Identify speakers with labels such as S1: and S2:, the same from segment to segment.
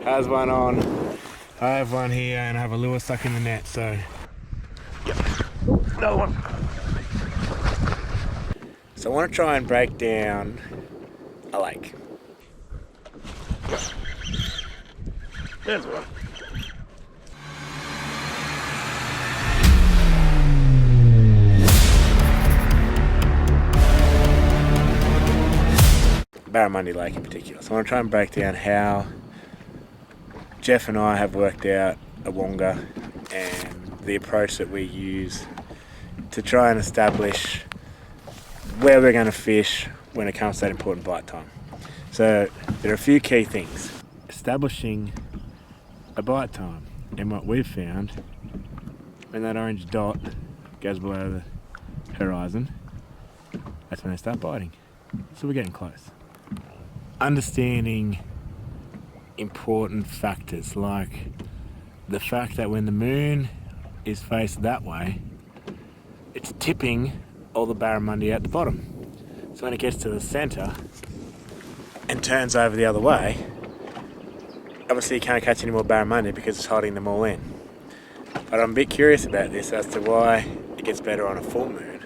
S1: has one on. I have one here and I have a lure stuck in the net, so... Yep, another one. So I want to try and break down a lake. There's one. Barramundi Lake in particular. So I want to try and break down how Jeff and I have worked out a wonga and the approach that we use to try and establish where we're going to fish when it comes to that important bite time. So there are a few key things. Establishing a bite time, and what we've found, when that orange dot goes below the horizon, that's when they start biting. So we're getting close. Understanding important factors like the fact that when the moon is faced that way, it's tipping all the barramundi at the bottom. So when it gets to the centre and turns over the other way, obviously you can't catch any more barramundi because it's holding them all in. But I'm a bit curious about this as to why it gets better on a full moon.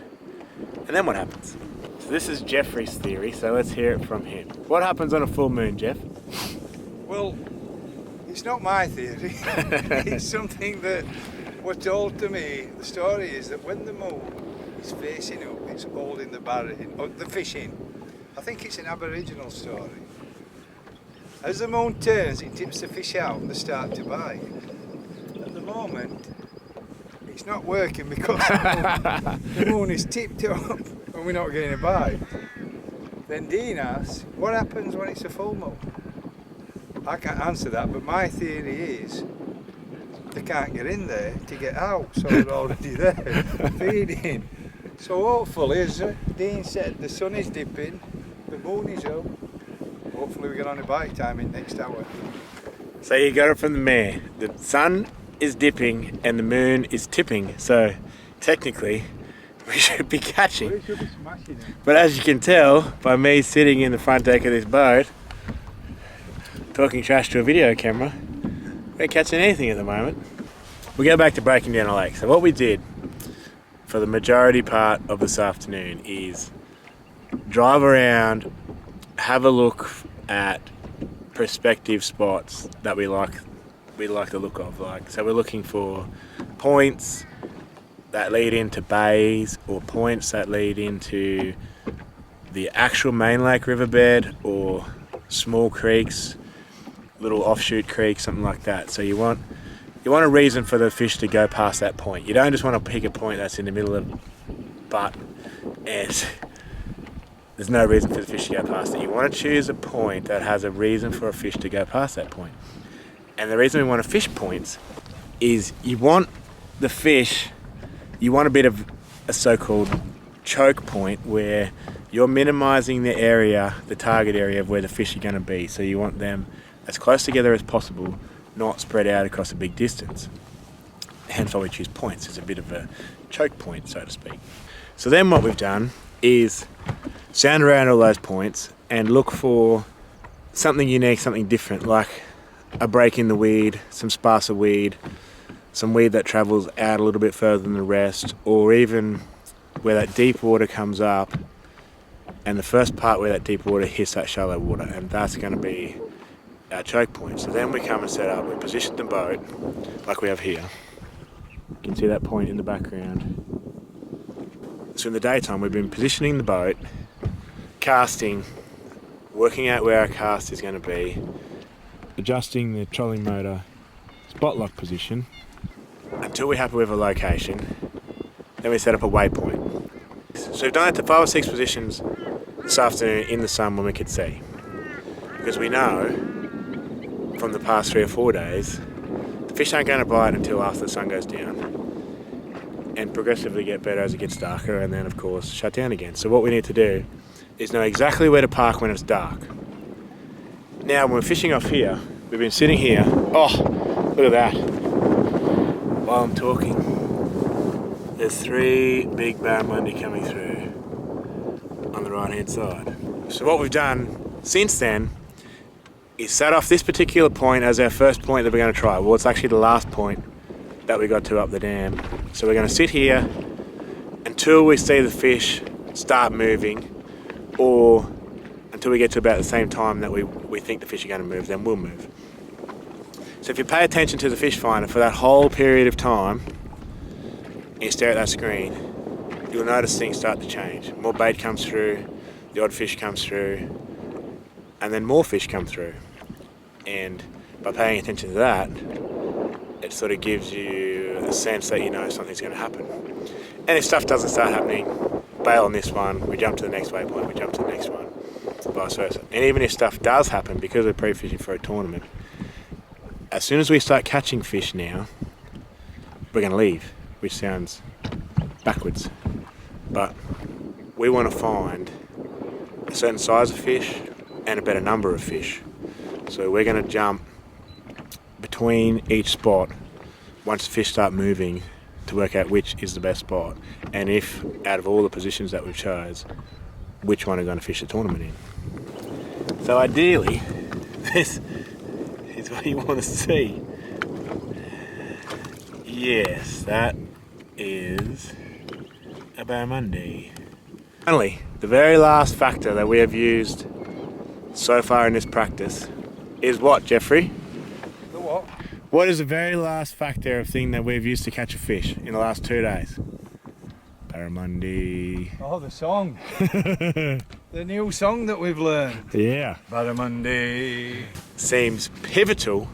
S1: And then what happens? So this is Jeffrey's theory, so let's hear it from him. What happens on a full moon, Jeff?
S2: Well, it's not my theory. It's something that was told to me. The story is that when the moon is facing up, it's holding the fish in. I think it's an Aboriginal story. As the moon turns, it tips the fish out and they start to bite. At the moment, it's not working because the moon is tipped up and we're not getting a bite. Then Dean asks, what happens when it's a full moon? I can't answer that, but my theory is they can't get in there to get out, so they're already there, feeding. So hopefully, as Dean said, the sun is dipping, the moon is up. Hopefully we get on a bite time in next hour.
S1: So you got it from the mare. The sun is dipping and the moon is tipping, so technically we should be catching.
S2: We should be smashing it.
S1: But as you can tell by me sitting in the front deck of this boat, talking trash to a video camera, we're catching anything at the moment. We'll go back to breaking down a lake. So what we did for the majority part of this afternoon is drive around, have a look at prospective spots that we like the look of. So we're looking for points that lead into bays or points that lead into the actual main lake riverbed or small creeks, little offshoot creeks, something like that. So you want a reason for the fish to go past that point. You don't just want to pick a point that's in the middle of butt and there's no reason for the fish to go past it. You want to choose a point that has a reason for a fish to go past that point. And the reason we want to fish points is you want a bit of a so-called choke point where you're minimizing the area, the target area of where the fish are going to be. So you want them as close together as possible, not spread out across a big distance. Hence why we choose points. It's a bit of a choke point, so to speak. So then what we've done is sound around all those points and look for something unique, something different, like a break in the weed, some sparser weed, some weed that travels out a little bit further than the rest, or even where that deep water comes up and the first part where that deep water hits that shallow water, and that's going to be our choke point. So then we come and set up, we position the boat like we have here. You can see that point in the background. So in the daytime we've been positioning the boat, casting, working out where our cast is going to be, adjusting the trolling motor spot lock position until we're happy with a location. Then we set up a waypoint. So we've done it to 5 or 6 positions this afternoon in the sun when we could see, because we know from the past 3 or 4 days the fish aren't going to bite until after the sun goes down and progressively get better as it gets darker, and then of course shut down again. So what we need to do is know exactly where to park when it's dark. Now when we're fishing off here, we've been sitting here, oh look at that, while I'm talking there's 3 big barramundi coming through on the right hand side. So what we've done since then is set off this particular point as our first point that we're going to try. Well, it's actually the last point that we got to up the dam. So we're going to sit here until we see the fish start moving, or until we get to about the same time that we think the fish are going to move, then we'll move. So if you pay attention to the fish finder for that whole period of time, and you stare at that screen, you'll notice things start to change. More bait comes through, the odd fish comes through, and then more fish come through. And by paying attention to that, it sort of gives you a sense that you know something's going to happen. And if stuff doesn't start happening, bail on this one, we jump to the next waypoint, we jump to the next one, vice versa. And even if stuff does happen, because we're pre-fishing for a tournament, as soon as we start catching fish now, we're going to leave, which sounds backwards. But we want to find a certain size of fish and a better number of fish. So we're going to jump between each spot once the fish start moving to work out which is the best spot, and if out of all the positions that we've chose, which one are going to fish the tournament in. So ideally, this is what you want to see. Yes, that is a Barramundi. Finally, the very last factor that we have used so far in this practice is what, Jeffrey?
S2: The what?
S1: What is the very last factor of thing that we've used to catch a fish in the last 2 days? Barramundi.
S2: Oh, the song. The new song that we've learned.
S1: Yeah.
S2: Barramundi.
S1: Seems pivotal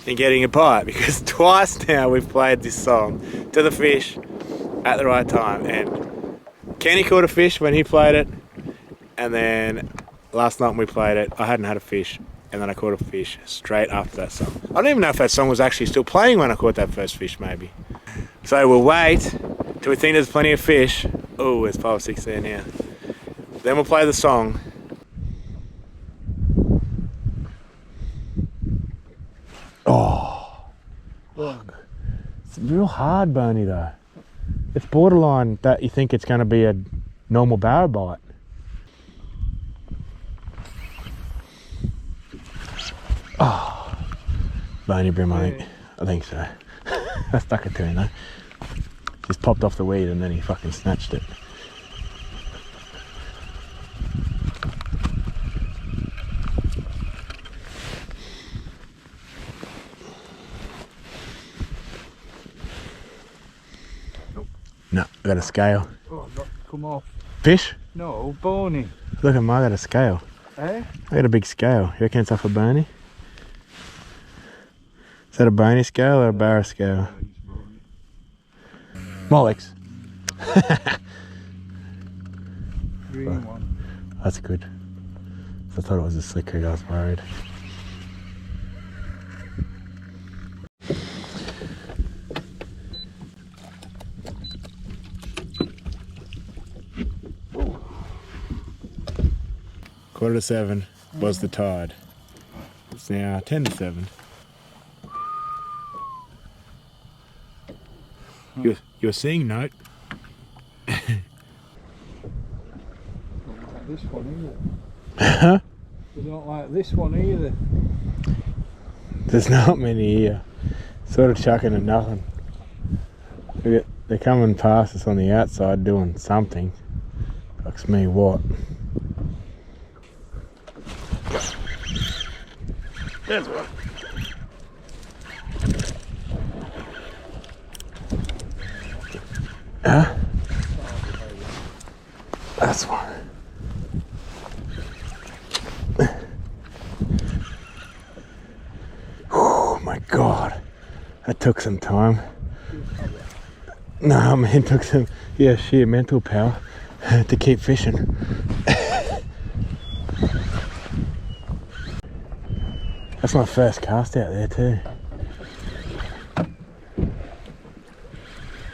S1: in getting a bite, because twice now we've played this song to the fish at the right time. And Kenny caught a fish when he played it, and then last night when we played it, I hadn't had a fish, and then I caught a fish straight after that song. I don't even know if that song was actually still playing when I caught that first fish, maybe. So we'll wait till we think there's plenty of fish. Oh, there's 5 or 6 there now. Then we'll play the song. Oh, look. It's real hard, Bernie, though. It's borderline that you think it's going to be a normal barra bite. Oh, bony brim, I think so. I stuck it to him though. Just popped off the weed and then he fucking snatched it.
S2: Nope.
S1: No, I got a scale.
S2: Oh, come off.
S1: Fish?
S2: No, bony.
S1: Look at I got a scale.
S2: Eh?
S1: I got a big scale. You reckon it's off a bony? Is that a bony scale or a barra scale? Molex.
S2: Green one.
S1: That's good. I thought it was a slicker, I was worried. Quarter to 7 was the tide. It's now 10 to 7. You're seeing note.
S2: Not like this one
S1: Huh?
S2: either. They don't like this one either.
S1: There's not many here. Sort of chucking at nothing. They're coming past us on the outside doing something. Fucks me what. There's one. Huh? That's one. Oh my god. That took some time. No, man, it took some sheer mental power to keep fishing. That's my first cast out there too.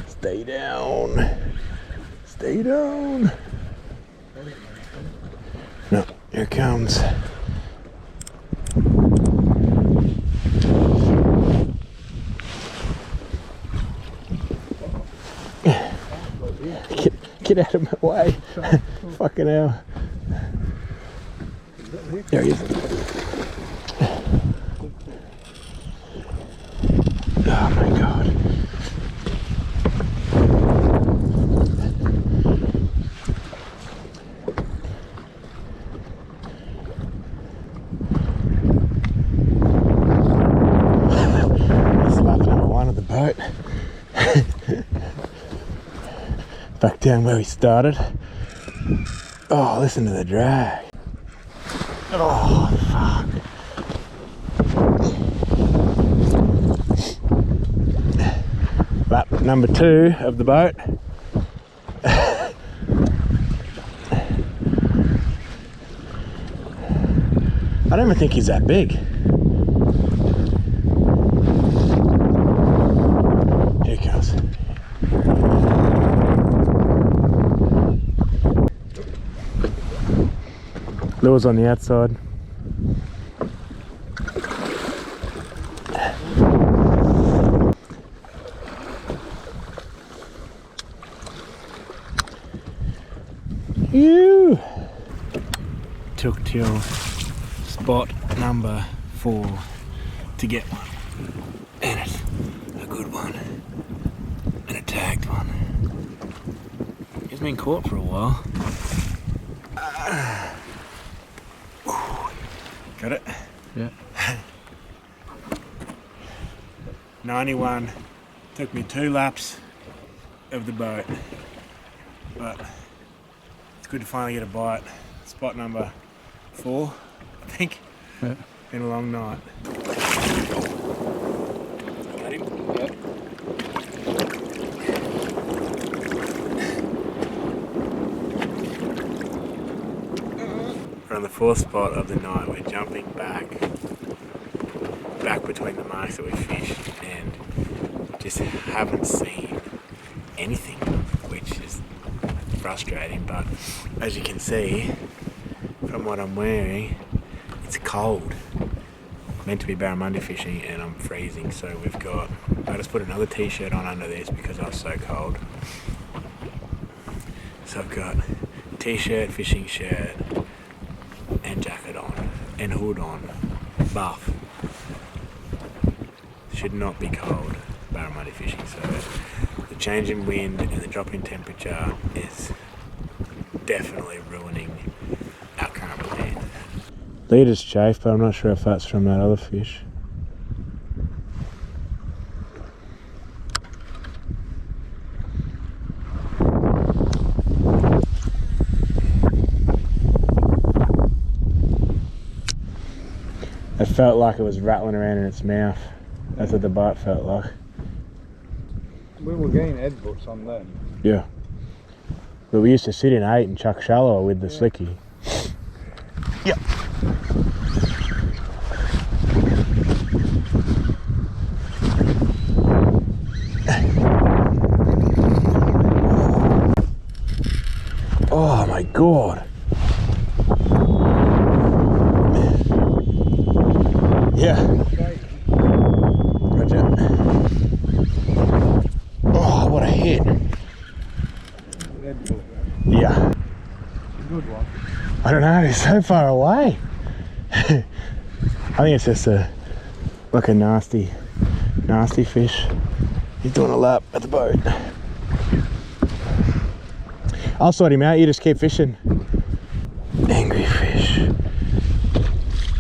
S1: Stay down. Stay down. No, here it comes. Get out of my way. Fucking hell. There he is. the boat. Back down where we started. Oh, listen to the drag. Oh, fuck. Lap number 2 of the boat. I don't even think he's that big. Here he comes. Lure's on the outside. Ew. Took till spot number 4 to get one, and it's a good one, and a tagged one. He's been caught for a while. Got it?
S2: Yeah.
S1: 91. Took me 2 laps of the boat, but it's good to finally get a bite. Spot number 4, I think.
S2: Yeah.
S1: Been a long night. Got him?
S2: Yeah.
S1: We're on the 4th spot of the night. We're jumping back between the marks that we fished, and just haven't seen anything, which is frustrating. But as you can see from what I'm wearing, it's cold. Meant to be Barramundi fishing and I'm freezing, so I just put another t-shirt on under this because I was so cold. So I've got t-shirt, fishing shirt and jacket on and hood on, buff. Should not be cold Barramundi fishing, so the change in wind and the drop in temperature is definitely ruining our current plan. Leader's chafe, but I'm not sure if that's from that other fish. It felt like it was rattling around in its mouth. That's what the bite felt like.
S2: We were getting headbutts on them.
S1: Yeah. But we used to sit in 8 and chuck shallower with the slicky. Yep. Oh my god. Yeah. Roger. Oh, what a hit. Yeah.
S2: Good one.
S1: I don't know, he's so far away. I think it's just like a nasty fish. He's doing a lap at the boat. I'll sort him out, you just keep fishing. Angry fish.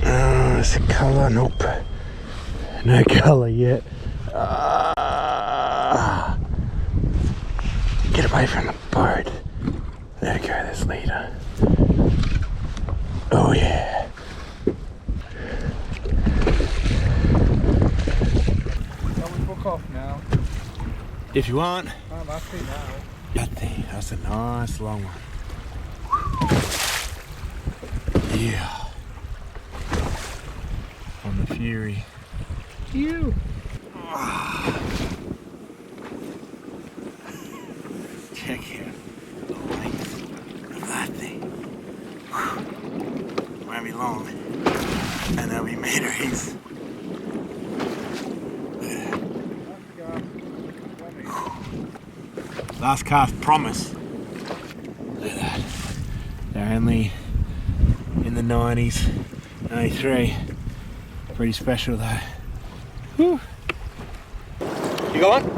S1: Oh, is it colour? Nope. No colour yet. Get away from the boat. There we go, this leader. Oh yeah.
S2: Can we book off now?
S1: If you want.
S2: I'm happy now.
S1: That's a nice long one. Yeah. On the Fury.
S2: You.
S1: Check out the length of that thing. Won't be long, and there'll be meterings. Last cast promise. Look at that. They're only in the 90s, 93. Pretty special though. Whew. You got one?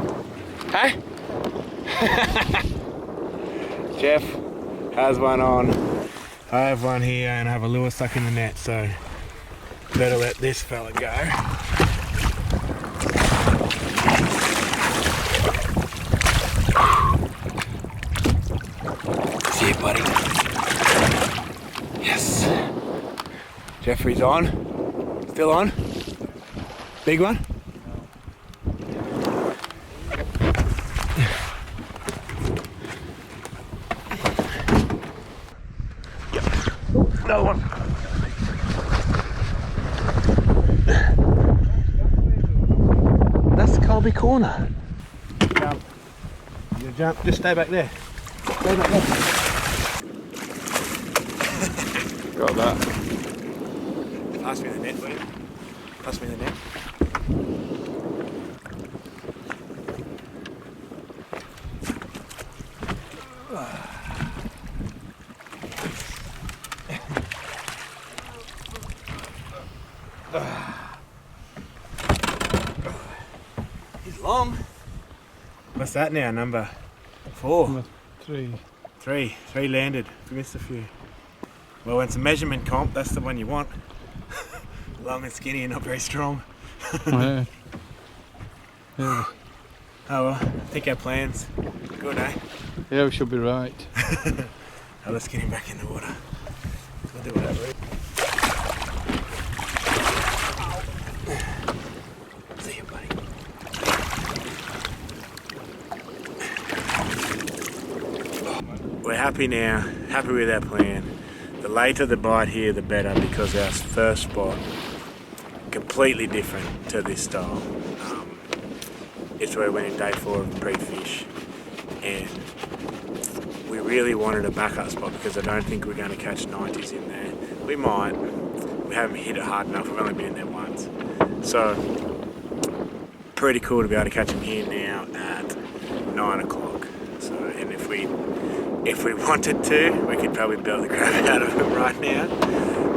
S1: Hey? Jeff has one on. I have one here and I have a lure stuck in the net, so better let this fella go. See you, buddy. Yes. Jeffrey's on. Still on. Big one. Yep. Another one. That's the Colby corner. Jump. You jump. Just stay back there. Stay back there.
S2: Got that.
S1: Pass me the net, will you? Pass me the net. He's long. What's that now? Number 4?
S2: Number 3.
S1: Three landed. We missed a few. Well, when it's a measurement comp, that's the one you want. Long and skinny and not very strong.
S2: Yeah. Yeah.
S1: Oh well, I think our plan's good, eh?
S2: Yeah, we should be right.
S1: Oh, let's get him back in the water. We'll do whatever. See you, buddy. We're happy now, happy with our plan. The later the bite here, the better, because our first spot, completely different to this style. It's where we went in day 4 of pre-fish, and we really wanted a backup spot because I don't think we're going to catch 90s in there. We might. We haven't hit it hard enough. We've only been in there once. So, pretty cool to be able to catch them here now at 9 o'clock. So, and if we wanted to, we could probably belt the crap out of them right now,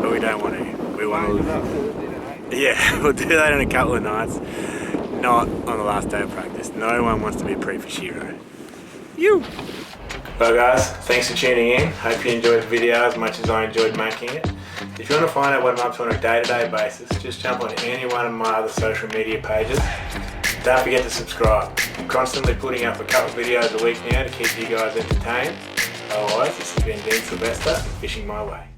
S1: but we don't want to. We want to. Yeah, we'll do that in a couple of nights. Not on the last day of practice. No one wants to be a pre-fish hero. You! Well guys, thanks for tuning in. Hope you enjoyed the video as much as I enjoyed making it. If you want to find out what I'm up to on a day-to-day basis, just jump on any one of my other social media pages. Don't forget to subscribe. I'm constantly putting up a couple of videos a week now to keep you guys entertained. Otherwise, this has been Dean Silvester, Fishing My Way.